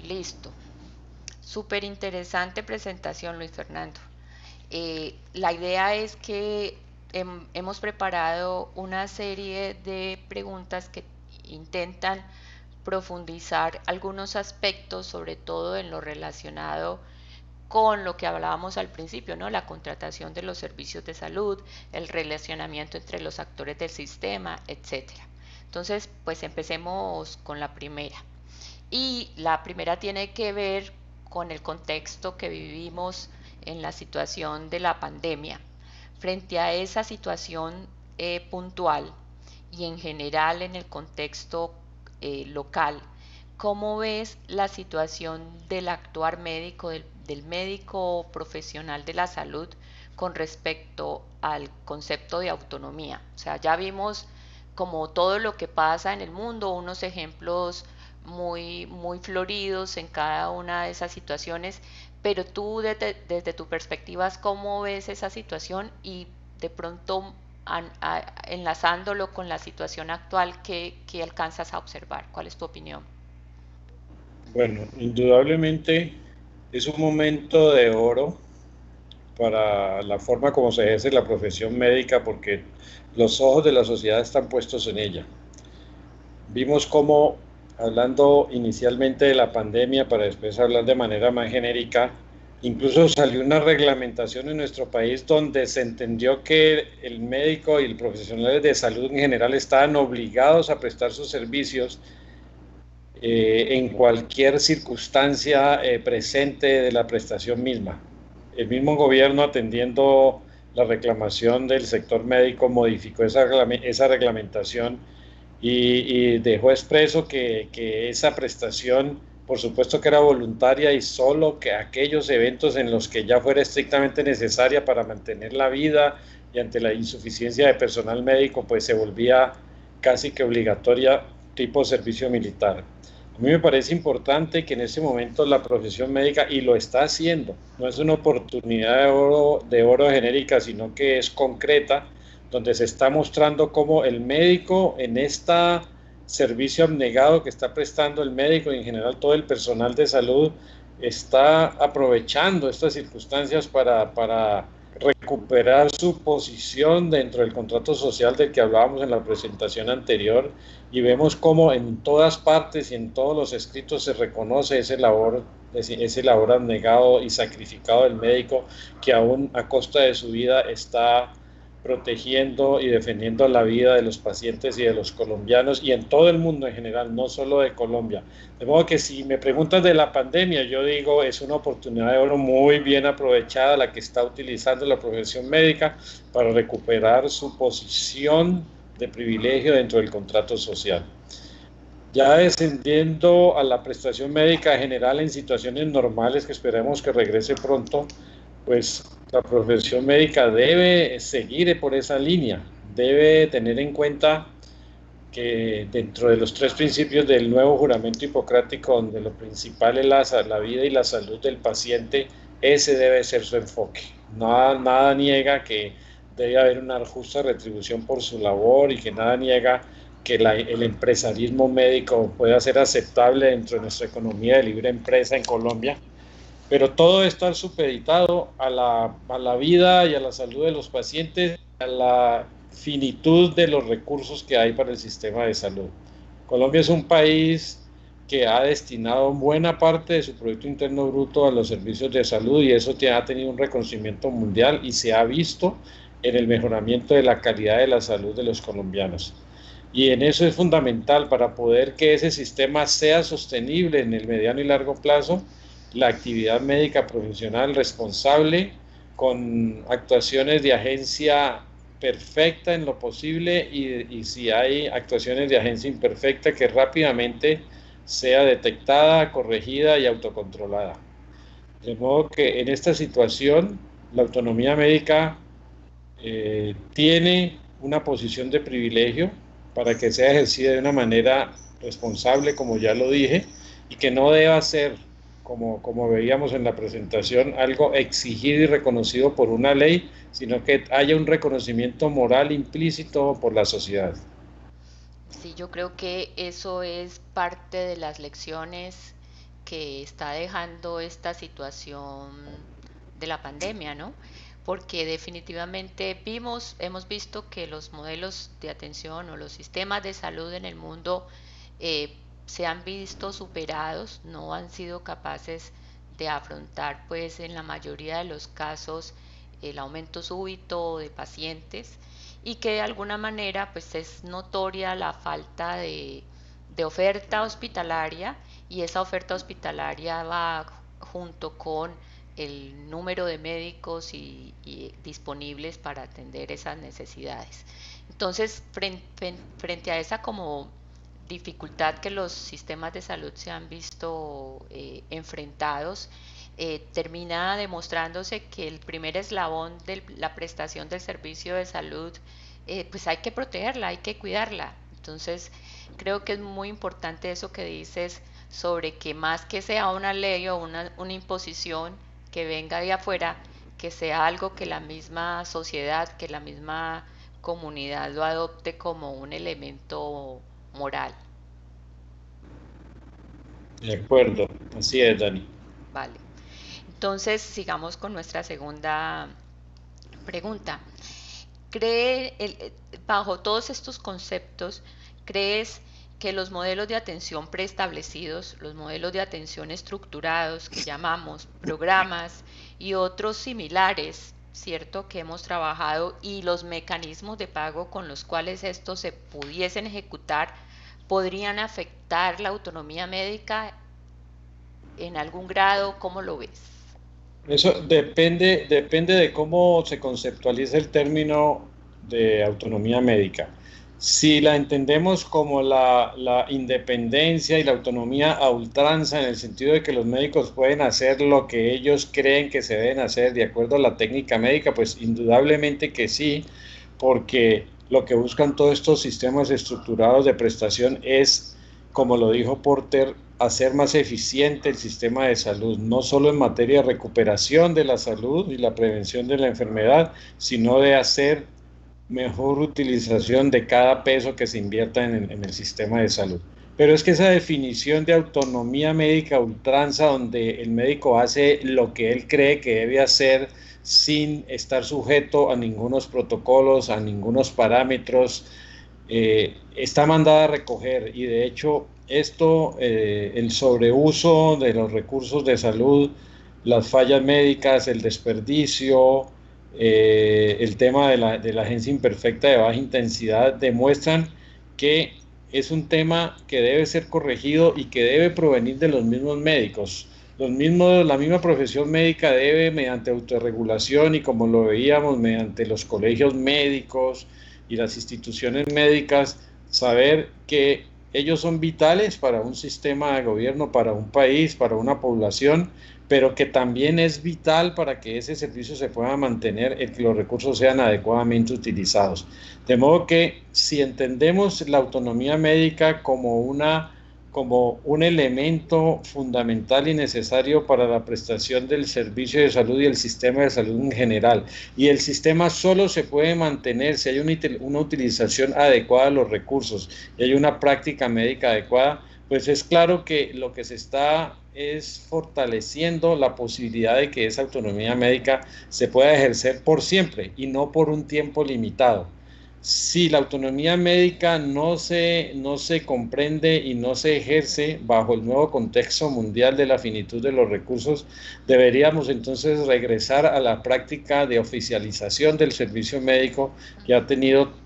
Listo. Súper interesante presentación, Luis Fernando. La idea es que hemos preparado una serie de preguntas que intentan profundizar algunos aspectos, sobre todo en lo relacionado con lo que hablábamos al principio, ¿no? La contratación de los servicios de salud, el relacionamiento entre los actores del sistema, etcétera. Entonces, pues empecemos con la primera. Y la primera tiene que ver con el contexto que vivimos en la situación de la pandemia. Frente a esa situación puntual y en general en el contexto local, ¿cómo ves la situación del actuar médico, del médico profesional de la salud con respecto al concepto de autonomía? O sea, ya vimos como todo lo que pasa en el mundo, unos ejemplos muy floridos en cada una de esas situaciones, pero tú desde tu perspectiva, ¿cómo ves esa situación? Y de pronto enlazándolo con la situación actual que alcanzas a observar. ¿Cuál es tu opinión? Bueno, indudablemente es un momento de oro para la forma como se ejerce la profesión médica porque los ojos de la sociedad están puestos en ella. Vimos cómo, hablando inicialmente de la pandemia para después hablar de manera más genérica, incluso salió una reglamentación en nuestro país donde se entendió que el médico y el profesional de salud en general estaban obligados a prestar sus servicios en cualquier circunstancia presente de la prestación misma. El mismo gobierno, atendiendo la reclamación del sector médico, modificó esa reglamentación y dejó expreso que esa prestación, por supuesto que era voluntaria y solo que aquellos eventos en los que ya fuera estrictamente necesaria para mantener la vida y ante la insuficiencia de personal médico, pues se volvía casi que obligatoria tipo servicio militar. A mí me parece importante que en este momento la profesión médica, y lo está haciendo, no es una oportunidad de oro genérica, sino que es concreta, donde se está mostrando cómo el médico en este servicio abnegado que está prestando el médico y en general todo el personal de salud está aprovechando estas circunstancias para recuperar su posición dentro del contrato social del que hablábamos en la presentación anterior y vemos cómo en todas partes y en todos los escritos se reconoce ese labor abnegado y sacrificado del médico que aún a costa de su vida está protegiendo y defendiendo la vida de los pacientes y de los colombianos y en todo el mundo en general, no solo de Colombia. De modo que si me preguntas de la pandemia, yo digo es una oportunidad de oro muy bien aprovechada la que está utilizando la profesión médica para recuperar su posición de privilegio dentro del contrato social. Ya descendiendo a la prestación médica general en situaciones normales que esperemos que regrese pronto, pues la profesión médica debe seguir por esa línea, debe tener en cuenta que dentro de los tres principios del nuevo juramento hipocrático, donde lo principal es la vida y la salud del paciente, ese debe ser su enfoque. Nada niega que debe haber una justa retribución por su labor y que nada niega que el empresarismo médico pueda ser aceptable dentro de nuestra economía de libre empresa en Colombia, pero todo está supeditado a la vida y a la salud de los pacientes, a la finitud de los recursos que hay para el sistema de salud. Colombia es un país que ha destinado buena parte de su Producto Interno Bruto a los servicios de salud y eso ha tenido un reconocimiento mundial y se ha visto en el mejoramiento de la calidad de la salud de los colombianos. Y en eso es fundamental para poder que ese sistema sea sostenible en el mediano y largo plazo, la actividad médica profesional responsable, con actuaciones de agencia perfecta en lo posible y si hay actuaciones de agencia imperfecta que rápidamente sea detectada, corregida y autocontrolada. De modo que en esta situación la autonomía médica tiene una posición de privilegio para que sea ejercida de una manera responsable, como ya lo dije, y que no deba ser, como veíamos en la presentación, algo exigido y reconocido por una ley, sino que haya un reconocimiento moral implícito por la sociedad. Sí, yo creo que eso es parte de las lecciones que está dejando esta situación de la pandemia, ¿no? Porque definitivamente hemos visto que los modelos de atención o los sistemas de salud en el mundo se han visto superados, no han sido capaces de afrontar, pues en la mayoría de los casos, el aumento súbito de pacientes, y que de alguna manera pues es notoria la falta de oferta hospitalaria, y esa oferta hospitalaria va junto con el número de médicos y disponibles para atender esas necesidades. Entonces, frente a esa como dificultad que los sistemas de salud se han visto enfrentados, termina demostrándose que el primer eslabón de la prestación del servicio de salud, pues hay que protegerla, hay que cuidarla. Entonces, creo que es muy importante eso que dices sobre que más que sea una ley o una imposición que venga de afuera, que sea algo que la misma sociedad, que la misma comunidad lo adopte como un elemento moral. De acuerdo, así es, Dani. Vale. Entonces, sigamos con nuestra segunda pregunta. Bajo todos estos conceptos, ¿crees que los modelos de atención preestablecidos, los modelos de atención estructurados que llamamos programas y otros similares, cierto, que hemos trabajado, y los mecanismos de pago con los cuales estos se pudiesen ejecutar, podrían afectar la autonomía médica en algún grado? ¿Cómo lo ves? Eso depende de cómo se conceptualiza el término de autonomía médica. Si la entendemos como la independencia y la autonomía a ultranza, en el sentido de que los médicos pueden hacer lo que ellos creen que se deben hacer de acuerdo a la técnica médica, pues indudablemente que sí, porque lo que buscan todos estos sistemas estructurados de prestación es, como lo dijo Porter, hacer más eficiente el sistema de salud, no solo en materia de recuperación de la salud y la prevención de la enfermedad, sino de hacer mejor utilización de cada peso que se invierta en el sistema de salud. Pero es que esa definición de autonomía médica a ultranza, donde el médico hace lo que él cree que debe hacer sin estar sujeto a ningunos protocolos, a ningunos parámetros, está mandada a recoger. Y de hecho esto, el sobreuso de los recursos de salud, las fallas médicas, el desperdicio, el tema de la agencia imperfecta de baja intensidad, demuestran que es un tema que debe ser corregido y que debe provenir de los mismos médicos. La misma profesión médica debe, mediante autorregulación y como lo veíamos, mediante los colegios médicos y las instituciones médicas, saber que ellos son vitales para un sistema de gobierno, para un país, para una población, pero que también es vital para que ese servicio se pueda mantener y que los recursos sean adecuadamente utilizados. De modo que si entendemos la autonomía médica como un elemento fundamental y necesario para la prestación del servicio de salud y el sistema de salud en general, y el sistema solo se puede mantener si hay una utilización adecuada de los recursos y hay una práctica médica adecuada, pues es claro que lo que se está es fortaleciendo la posibilidad de que esa autonomía médica se pueda ejercer por siempre y no por un tiempo limitado. Si la autonomía médica no se comprende y no se ejerce bajo el nuevo contexto mundial de la finitud de los recursos, deberíamos entonces regresar a la práctica de oficialización del servicio médico que ha tenido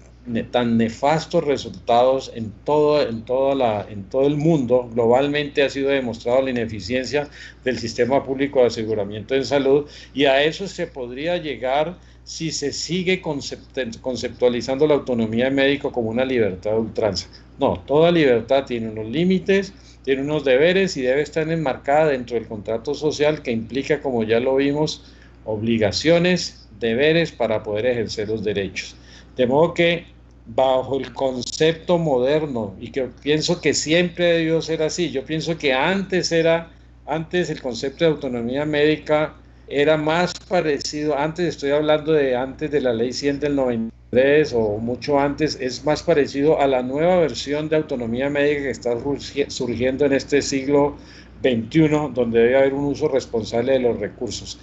tan nefastos resultados en todo el mundo. Globalmente ha sido demostrado la ineficiencia del sistema público de aseguramiento en salud, y a eso se podría llegar si se sigue conceptualizando la autonomía médica como una libertad de ultranza. No, toda libertad tiene unos límites, tiene unos deberes y debe estar enmarcada dentro del contrato social, que implica, como ya lo vimos, obligaciones, deberes para poder ejercer los derechos. De modo que bajo el concepto moderno, y que pienso que siempre debió ser así, yo pienso que antes el concepto de autonomía médica era más parecido, estoy hablando de antes de la ley 100 del 93 o mucho antes, es más parecido a la nueva versión de autonomía médica que está surgiendo en este siglo XXI, donde debe haber un uso responsable de los recursos.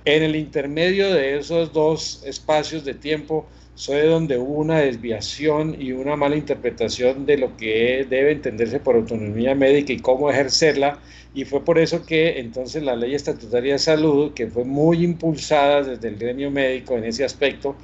En el intermedio de esos dos espacios de tiempo fue donde hubo una desviación y una mala interpretación de lo que debe entenderse por autonomía médica y cómo ejercerla, y fue por eso que entonces la Ley Estatutaria de Salud, que fue muy impulsada desde el gremio médico en ese aspecto,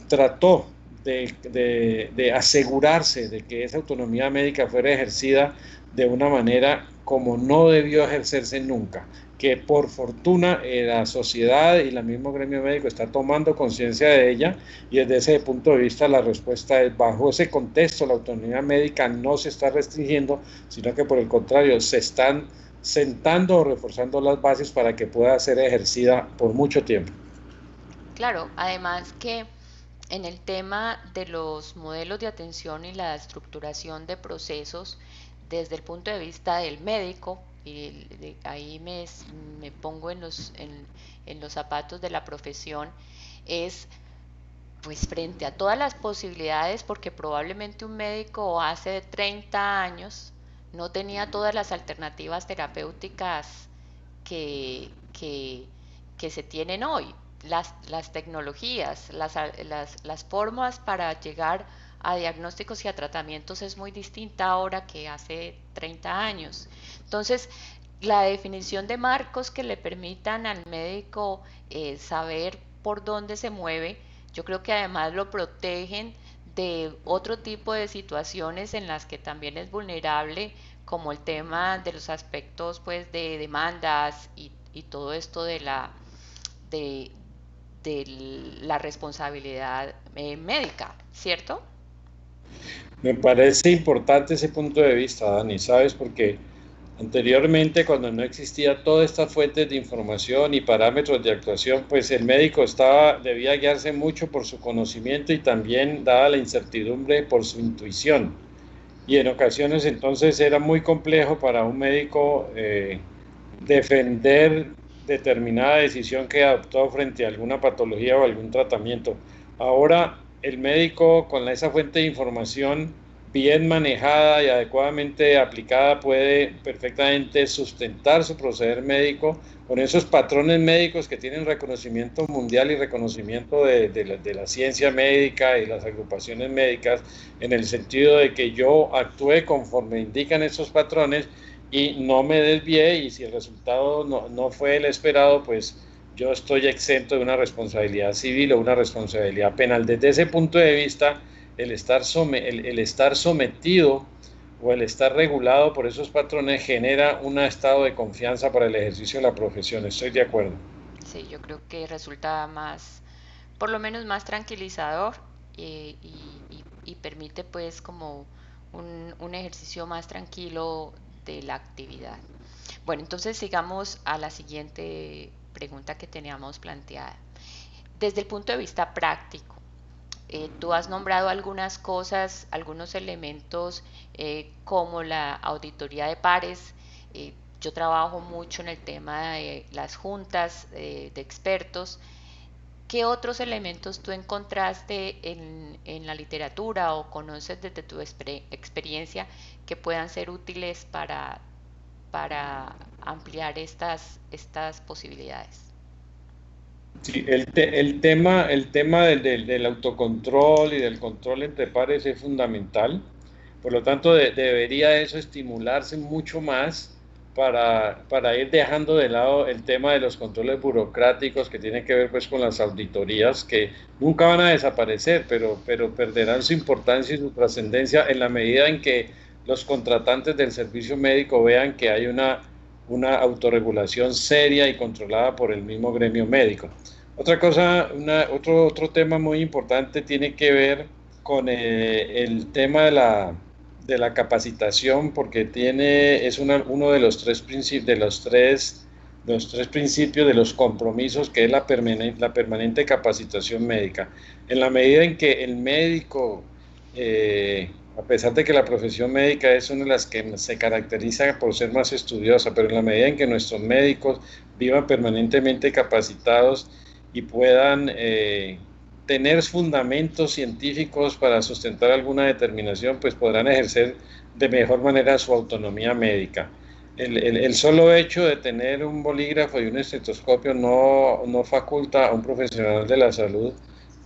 trató de asegurarse de que esa autonomía médica fuera ejercida de una manera como no debió ejercerse nunca, que por fortuna la sociedad y el mismo gremio médico está tomando conciencia de ella, y desde ese punto de vista la respuesta es: bajo ese contexto la autonomía médica no se está restringiendo, sino que por el contrario se están sentando o reforzando las bases para que pueda ser ejercida por mucho tiempo. Claro, además que en el tema de los modelos de atención y la estructuración de procesos desde el punto de vista del médico, y ahí me pongo en los zapatos de la profesión, es pues frente a todas las posibilidades, porque probablemente un médico hace 30 años no tenía todas las alternativas terapéuticas que, que, que se tienen hoy, las tecnologías, las formas para llegar a diagnósticos y a tratamientos es muy distinta ahora que hace 30 años. Entonces, la definición de marcos que le permitan al médico saber por dónde se mueve, yo creo que además lo protegen de otro tipo de situaciones en las que también es vulnerable, como el tema de los aspectos pues de demandas y todo esto de, de la responsabilidad médica, ¿cierto? Me parece importante ese punto de vista, Dani, ¿sabes? Porque anteriormente, cuando no existía todas estas fuentes de información y parámetros de actuación, pues el médico debía guiarse mucho por su conocimiento y también, dada la incertidumbre, por su intuición. Y en ocasiones entonces era muy complejo para un médico defender determinada decisión que adoptó frente a alguna patología o algún tratamiento. Ahora el médico, con esa fuente de información bien manejada y adecuadamente aplicada, puede perfectamente sustentar su proceder médico con esos patrones médicos que tienen reconocimiento mundial y reconocimiento de la ciencia médica y las agrupaciones médicas, en el sentido de que yo actúe conforme indican esos patrones y no me desvié, y si el resultado no fue el esperado, pues yo estoy exento de una responsabilidad civil o una responsabilidad penal. Desde ese punto de vista, el estar sometido o el estar regulado por esos patrones genera un estado de confianza para el ejercicio de la profesión. Estoy de acuerdo. Sí, yo creo que resulta más, por lo menos más tranquilizador y permite pues como un ejercicio más tranquilo de la actividad. Bueno, entonces sigamos a la siguiente pregunta que teníamos planteada. Desde el punto de vista práctico, tú has nombrado algunas cosas, algunos elementos como la auditoría de pares. Yo trabajo mucho en el tema de las juntas de expertos. ¿Qué otros elementos tú encontraste en la literatura o conoces desde tu experiencia que puedan ser útiles para ampliar estas posibilidades? Sí, el tema del autocontrol y del control entre pares es fundamental. Por lo tanto, debería eso estimularse mucho más para ir dejando de lado el tema de los controles burocráticos que tienen que ver pues con las auditorías, que nunca van a desaparecer, pero perderán su importancia y su trascendencia en la medida en que los contratantes del servicio médico vean que hay una autorregulación seria y controlada por el mismo gremio médico. Otra cosa, otro tema muy importante tiene que ver con el tema de la capacitación, porque uno de los tres principios, de los compromisos, que es la permanente capacitación médica. En la medida en que el médico, a pesar de que la profesión médica es una de las que se caracteriza por ser más estudiosa, pero en la medida en que nuestros médicos vivan permanentemente capacitados y puedan tener fundamentos científicos para sustentar alguna determinación, pues podrán ejercer de mejor manera su autonomía médica. el solo hecho de tener un bolígrafo y un estetoscopio no faculta a un profesional de la salud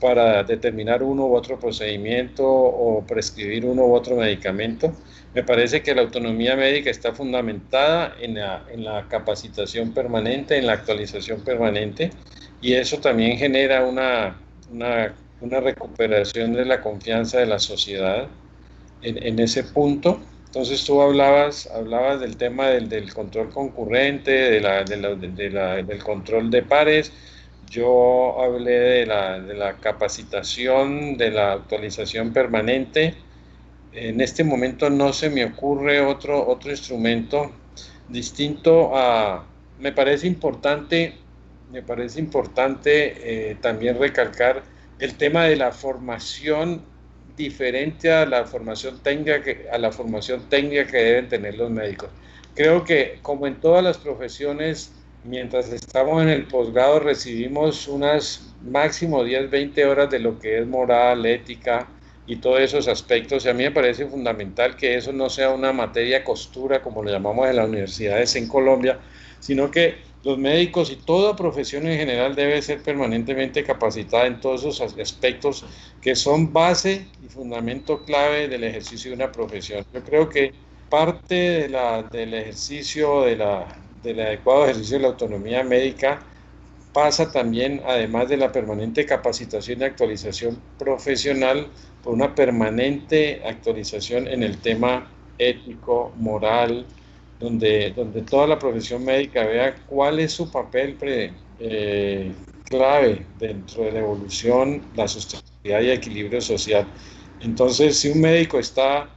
para determinar uno u otro procedimiento o prescribir uno u otro medicamento. Me parece que la autonomía médica está fundamentada en la capacitación permanente, en la actualización permanente, y eso también genera una recuperación de la confianza de la sociedad en ese punto. Entonces tú hablabas del tema del control concurrente, del control de pares. Yo hablé de la capacitación, de la actualización permanente. En este momento no se me ocurre otro instrumento distinto a... Me parece importante, también recalcar el tema de la formación diferente a la formación técnica que deben tener los médicos. Creo que, como en todas las profesiones, mientras estamos en el posgrado recibimos unas máximo 10, 20 horas de lo que es moral, ética y todos esos aspectos. Y a mí me parece fundamental que eso no sea una materia costura, como lo llamamos en las universidades en Colombia, sino que los médicos y toda profesión en general debe ser permanentemente capacitada en todos esos aspectos que son base y fundamento clave del ejercicio de una profesión. Yo creo que parte del ejercicio, del adecuado ejercicio de la autonomía médica pasa también, además de la permanente capacitación y actualización profesional, por una permanente actualización en el tema ético, moral, donde toda la profesión médica vea cuál es su papel clave dentro de la evolución, la sostenibilidad y equilibrio social. Entonces, si un médico está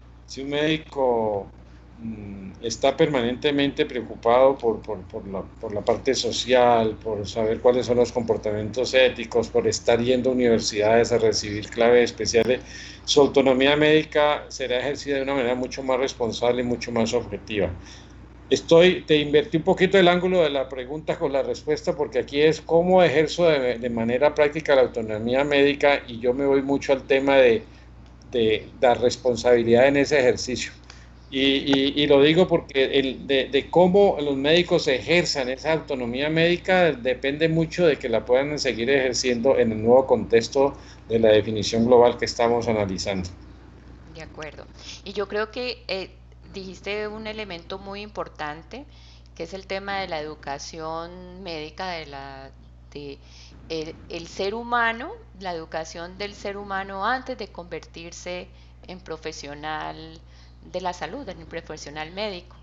permanentemente preocupado por la parte social, por saber cuáles son los comportamientos éticos, por estar yendo a universidades a recibir claves especiales, su autonomía médica será ejercida de una manera mucho más responsable y mucho más objetiva. Te invertí un poquito el ángulo de la pregunta con la respuesta, porque aquí es cómo ejerzo de manera práctica la autonomía médica, y yo me voy mucho al tema de la responsabilidad en ese ejercicio. Y lo digo porque de cómo los médicos ejerzan esa autonomía médica depende mucho de que la puedan seguir ejerciendo en el nuevo contexto de la definición global que estamos analizando. De acuerdo. Y yo creo que dijiste un elemento muy importante, que es el tema de la educación médica, de el ser humano, la educación del ser humano antes de convertirse en profesional de la salud, en un profesional médico.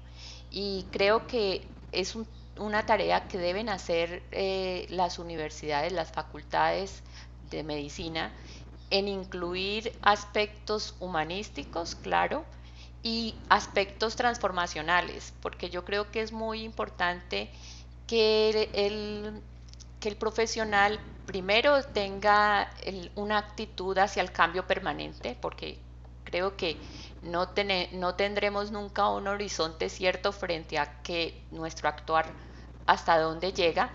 Y creo que es una tarea que deben hacer las universidades, las facultades de medicina, en incluir aspectos humanísticos, claro, y aspectos transformacionales, porque yo creo que es muy importante que que el profesional primero tenga una actitud hacia el cambio permanente, porque creo que no tendremos nunca un horizonte cierto frente a que nuestro actuar hasta dónde llega,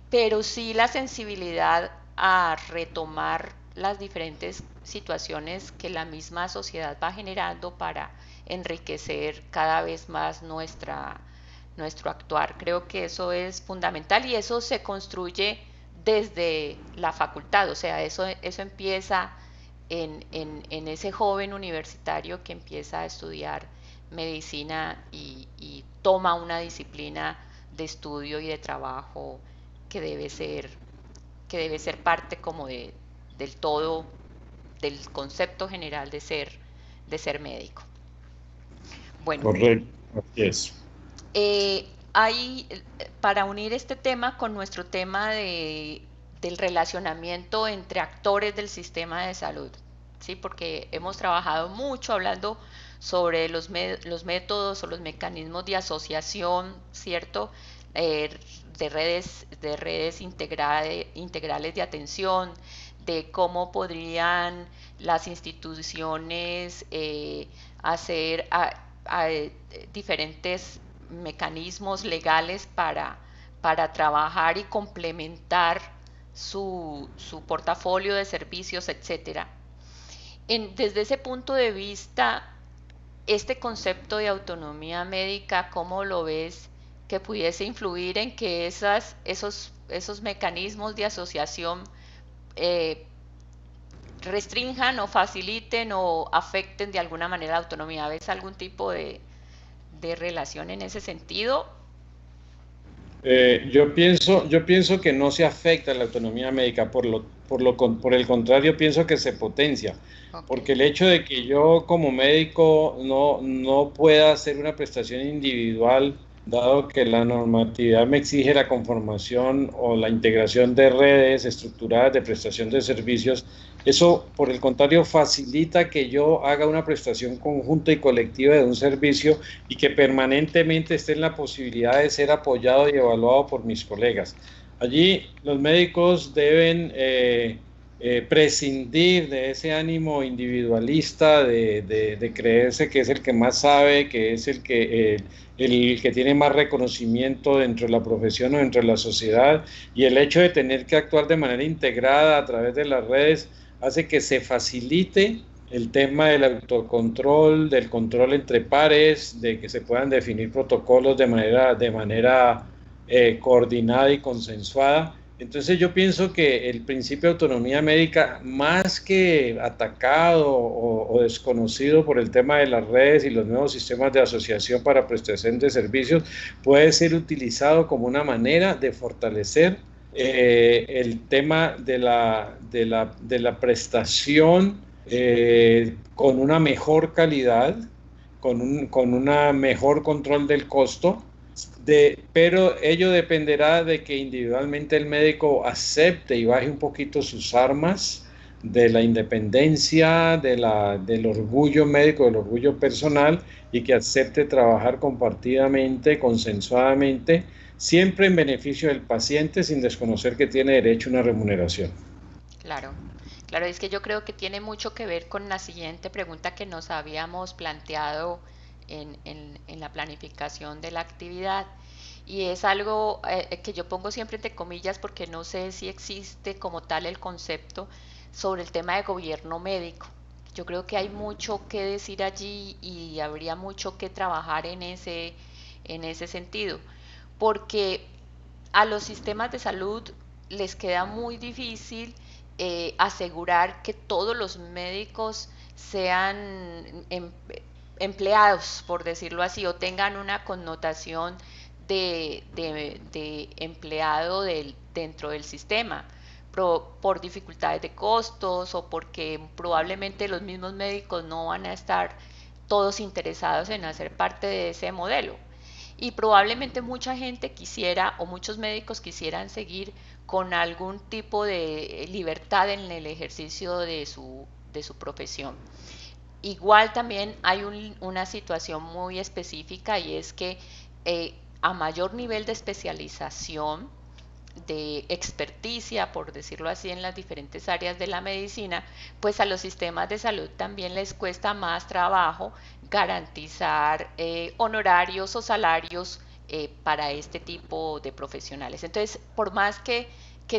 pero sí la sensibilidad a retomar las diferentes situaciones que la misma sociedad va generando para enriquecer cada vez más nuestro actuar. Creo que eso es fundamental y eso se construye desde la facultad, o sea, eso empieza en ese joven universitario que empieza a estudiar medicina y toma una disciplina de estudio y de trabajo que debe ser, que debe ser parte como del todo, del concepto general de ser médico. Bueno, Correcto, así es. hay, para unir este tema con nuestro tema del relacionamiento entre actores del sistema de salud, ¿sí? Porque hemos trabajado mucho hablando sobre los métodos o los mecanismos de asociación, ¿cierto? De redes integrales de atención, de cómo podrían las instituciones hacer diferentes mecanismos legales para trabajar y complementar su portafolio de servicios, etcétera. Desde ese punto de vista, este concepto de autonomía médica, ¿cómo lo ves que pudiese influir en que esos mecanismos de asociación eh, restrinjan o faciliten o afecten de alguna manera la autonomía? ¿Ves algún tipo de relación en ese sentido? Yo pienso que no se afecta la autonomía médica, por el contrario, pienso que se potencia, Ok, porque el hecho de que yo como médico no pueda hacer una prestación individual, dado que la normatividad me exige la conformación o la integración de redes estructuradas de prestación de servicios, eso, por el contrario, facilita que yo haga una prestación conjunta y colectiva de un servicio y que permanentemente esté en la posibilidad de ser apoyado y evaluado por mis colegas. Allí los médicos deben prescindir de ese ánimo individualista de creerse que es el que más sabe, que es el que tiene más reconocimiento dentro de la profesión o dentro de la sociedad, y el hecho de tener que actuar de manera integrada a través de las redes hace que se facilite el tema del autocontrol, del control entre pares, de que se puedan definir protocolos de manera coordinada y consensuada. Entonces yo pienso que el principio de autonomía médica, más que atacado o desconocido por el tema de las redes y los nuevos sistemas de asociación para prestación de servicios, puede ser utilizado como una manera de fortalecer el tema de la prestación con una mejor calidad, con una mejor control del costo, pero ello dependerá de que individualmente el médico acepte y baje un poquito sus armas de la independencia, del orgullo médico, del orgullo personal, y que acepte trabajar compartidamente, consensuadamente, siempre en beneficio del paciente sin desconocer que tiene derecho a una remuneración. claro. Claro, es que yo creo que tiene mucho que ver con la siguiente pregunta que nos habíamos planteado en la planificación de la actividad. Y es algo que yo pongo siempre entre comillas porque no sé si existe como tal el concepto sobre el tema de gobierno médico. Yo creo que hay mucho que decir allí y habría mucho que trabajar en ese sentido, porque a los sistemas de salud les queda muy difícil asegurar que todos los médicos sean empleados, por decirlo así, o tengan una connotación de empleado dentro del sistema, por dificultades de costos o porque probablemente los mismos médicos no van a estar todos interesados en hacer parte de ese modelo. Y probablemente mucha gente quisiera o muchos médicos quisieran seguir con algún tipo de libertad en el ejercicio de su profesión. Igual también hay una situación muy específica y es que a mayor nivel de especialización, de experticia, por decirlo así, en las diferentes áreas de la medicina, pues a los sistemas de salud también les cuesta más trabajo garantizar honorarios o salarios para este tipo de profesionales. Entonces, por más que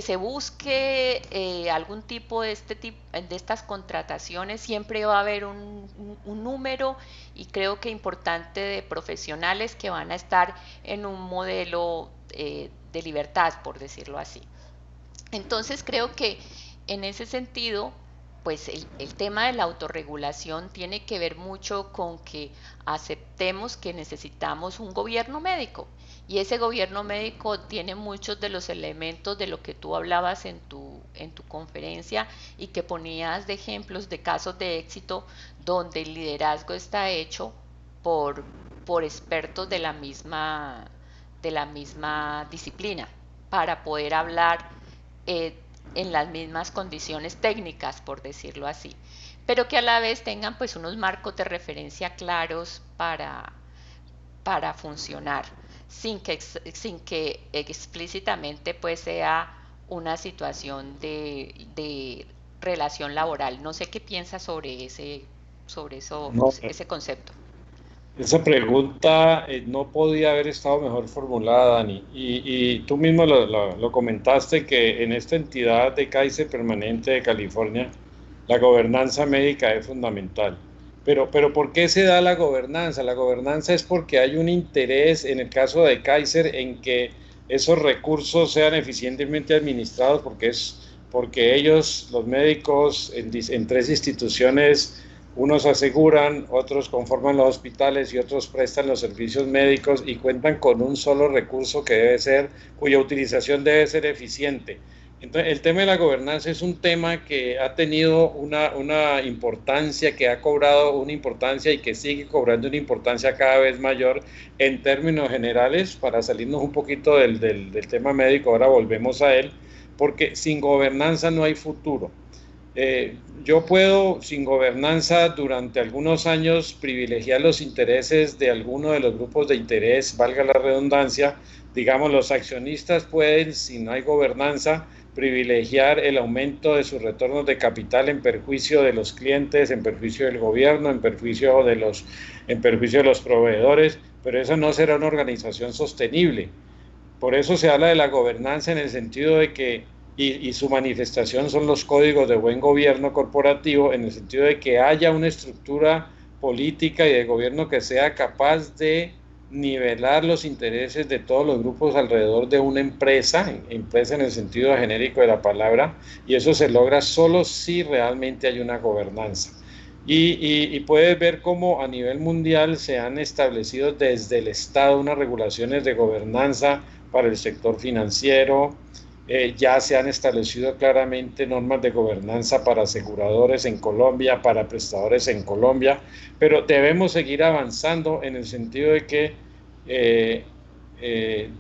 se busque algún tipo de estas contrataciones, siempre va a haber un número y creo que importante de profesionales que van a estar en un modelo de libertad, por decirlo así. Entonces creo que en ese sentido, pues el tema de la autorregulación tiene que ver mucho con que aceptemos que necesitamos un gobierno médico y ese gobierno médico tiene muchos de los elementos de lo que tú hablabas en tu conferencia y que ponías de ejemplos de casos de éxito donde el liderazgo está hecho por, por expertos de la misma disciplina para poder hablar eh, en las mismas condiciones técnicas, por decirlo así, pero que a la vez tengan pues unos marcos de referencia claros para funcionar, sin que explícitamente pues sea una situación de relación laboral. No sé qué piensas sobre eso, No, ese concepto. esa pregunta no podía haber estado mejor formulada, Dani. Y tú mismo lo comentaste que en esta entidad de Kaiser Permanente de California, la gobernanza médica es fundamental. Pero ¿por qué se da la gobernanza? La gobernanza es porque hay un interés, en el caso de Kaiser, en que esos recursos sean eficientemente administrados, porque ellos, los médicos, en tres instituciones, unos aseguran, otros conforman los hospitales y otros prestan los servicios médicos y cuentan con un solo recurso cuya utilización debe ser eficiente. Entonces, el tema de la gobernanza es un tema que ha tenido una importancia, que ha cobrado una importancia y que sigue cobrando una importancia cada vez mayor en términos generales. Para salirnos un poquito del tema médico, ahora volvemos a él, porque sin gobernanza no hay futuro. Yo puedo, sin gobernanza, durante algunos años privilegiar los intereses de alguno de los grupos de interés, valga la redundancia. Digamos, los accionistas pueden, si no hay gobernanza, privilegiar el aumento de sus retornos de capital en perjuicio de los clientes, en perjuicio del gobierno, en perjuicio de los proveedores, pero eso no será una organización sostenible. Por eso se habla de la gobernanza en el sentido de que, y su manifestación son los códigos de buen gobierno corporativo, en el sentido de que haya una estructura política y de gobierno que sea capaz de nivelar los intereses de todos los grupos alrededor de una empresa en el sentido genérico de la palabra, y eso se logra solo si realmente hay una gobernanza. Y puedes ver cómo a nivel mundial se han establecido desde el Estado unas regulaciones de gobernanza para el sector financiero. Ya se han establecido claramente normas de gobernanza para aseguradores en Colombia, para prestadores en Colombia, pero debemos seguir avanzando en el sentido de que eh,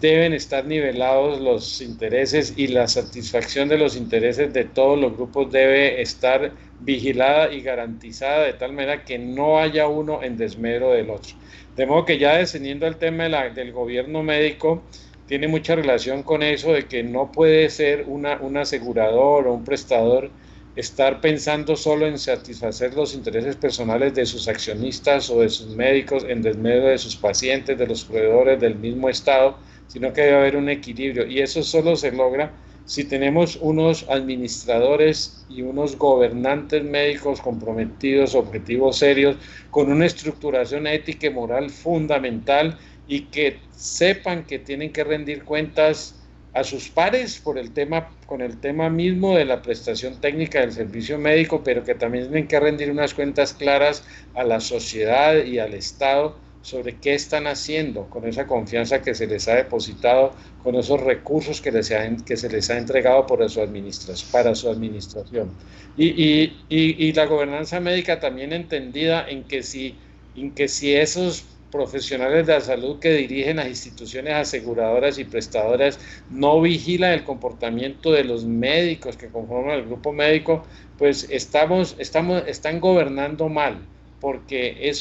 deben estar nivelados los intereses, y la satisfacción de los intereses de todos los grupos debe estar vigilada y garantizada de tal manera que no haya uno en desmedro del otro. De modo que, ya descendiendo al tema del gobierno médico, tiene mucha relación con eso de que no puede ser un asegurador o un prestador estar pensando solo en satisfacer los intereses personales de sus accionistas o de sus médicos en desmedro de sus pacientes, de los proveedores del mismo Estado, sino que debe haber un equilibrio, y eso solo se logra si tenemos unos administradores y unos gobernantes médicos comprometidos, objetivos serios, con una estructuración ética y moral fundamental, y que sepan que tienen que rendir cuentas a sus pares con el tema mismo de la prestación técnica del servicio médico, pero que también tienen que rendir unas cuentas claras a la sociedad y al Estado sobre qué están haciendo con esa confianza que se les ha depositado, con esos recursos que se les ha entregado para su administración. Y la gobernanza médica también entendida en que si esos profesionales de la salud que dirigen las instituciones aseguradoras y prestadoras no vigilan el comportamiento de los médicos que conforman el grupo médico, pues están gobernando mal, porque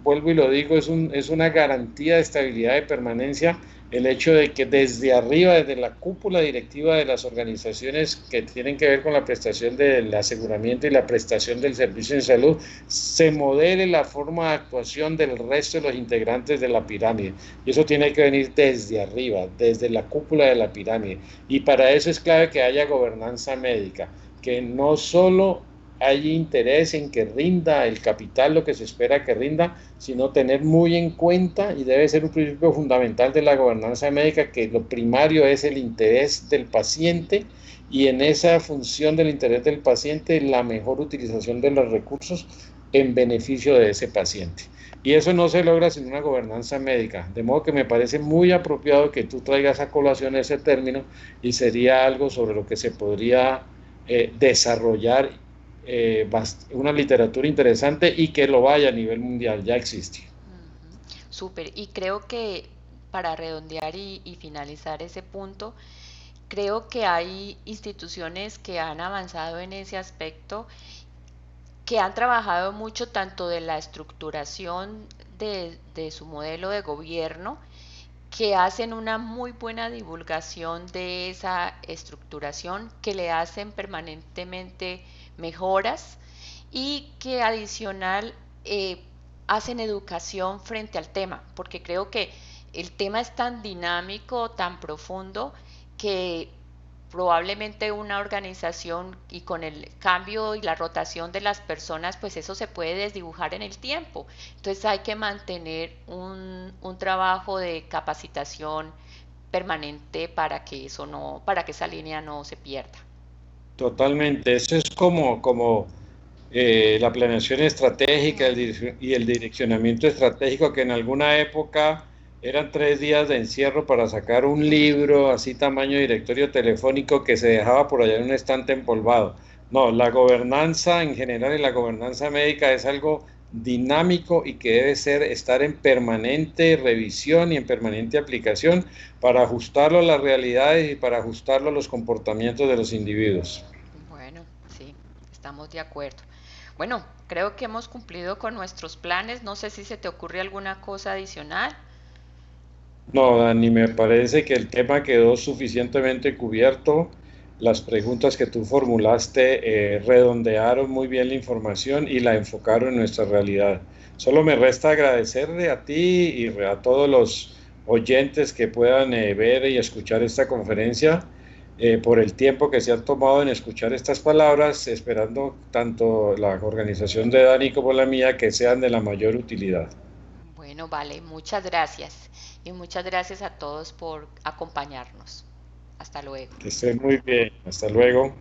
vuelvo y lo digo, es una garantía de estabilidad y permanencia el hecho de que desde arriba, desde la cúpula directiva de las organizaciones que tienen que ver con la prestación del aseguramiento y la prestación del servicio en salud, se modele la forma de actuación del resto de los integrantes de la pirámide. Y eso tiene que venir desde arriba, desde la cúpula de la pirámide. Y para eso es clave que haya gobernanza médica, que no solo hay interés en que rinda el capital lo que se espera que rinda, sino tener muy en cuenta, y debe ser un principio fundamental de la gobernanza médica, que lo primario es el interés del paciente, y en esa función del interés del paciente, la mejor utilización de los recursos en beneficio de ese paciente. Y eso no se logra sin una gobernanza médica, de modo que me parece muy apropiado que tú traigas a colación ese término, y sería algo sobre lo que se podría desarrollar una literatura interesante y que lo vaya a nivel mundial, ya existe. Súper, y creo que para redondear y finalizar ese punto, creo que hay instituciones que han avanzado en ese aspecto, que han trabajado mucho tanto de la estructuración de su modelo de gobierno, que hacen una muy buena divulgación de esa estructuración, que le hacen permanentemente mejoras, y que adicional hacen educación frente al tema, porque creo que el tema es tan dinámico, tan profundo, que probablemente una organización y con el cambio y la rotación de las personas, pues eso se puede desdibujar en el tiempo. Entonces hay que mantener un trabajo de capacitación permanente para que eso no, para que esa línea no se pierda. Totalmente. Eso es como la planeación estratégica y el direccionamiento estratégico, que en alguna época eran 3 días de encierro para sacar un libro así tamaño directorio telefónico que se dejaba por allá en un estante empolvado. No, la gobernanza en general y la gobernanza médica es algo dinámico y que debe estar en permanente revisión y en permanente aplicación para ajustarlo a las realidades y para ajustarlo a los comportamientos de los individuos. Bueno, sí, estamos de acuerdo. Bueno, creo que hemos cumplido con nuestros planes. No sé si se te ocurre alguna cosa adicional. No, Dani, me parece que el tema quedó suficientemente cubierto. Las preguntas que tú formulaste redondearon muy bien la información y la enfocaron en nuestra realidad. Solo me resta agradecerle a ti y a todos los oyentes que puedan ver y escuchar esta conferencia por el tiempo que se han tomado en escuchar estas palabras, esperando tanto la organización de Dani como la mía que sean de la mayor utilidad. Bueno, vale, muchas gracias. Y muchas gracias a todos por acompañarnos. Hasta luego. Que estén muy bien. Hasta luego.